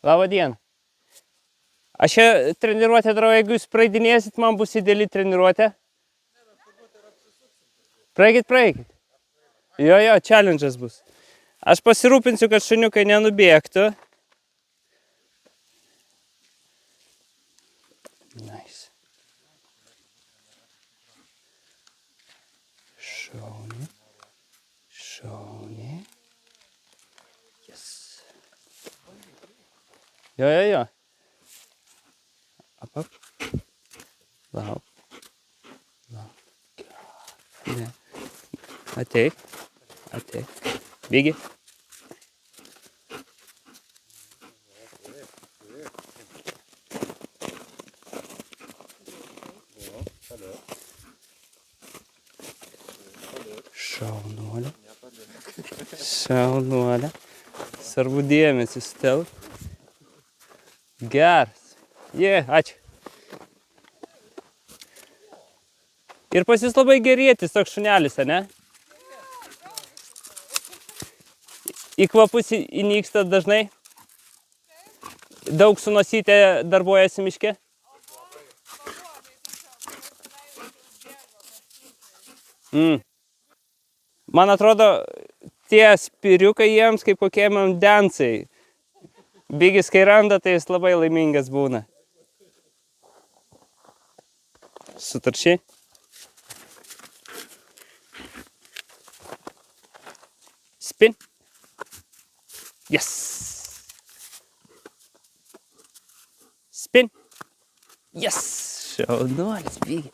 Labą dieną. Aš čia treniruotę darau, jeigu jūs praeidinėsit, man bus ideali treniruotė. Praeikit. Jo, challenge'as bus. Aš pasirūpinsiu, kad šuniukai nenubėgtų. Nice. Šauniai. Yes. Jo. Up. Lauk. Ne. Ateik. Bėgi. Šaunuolė. Svarbu dėmesį sutelkt. Geras. Ačiū. Ir pas jūs labai gerėtis toks šunelis, ne? Į kvapus įnyksta dažnai? Daug su nosytė darbuojasi miške? Man atrodo, tie spiriukai jiems kaip kokie mandensai. Bigis, kai randa, tai jis labai laimingas būna. Sutaršiai? Spin. Yes. Spin. Yes. Šaunuolis, Bigi.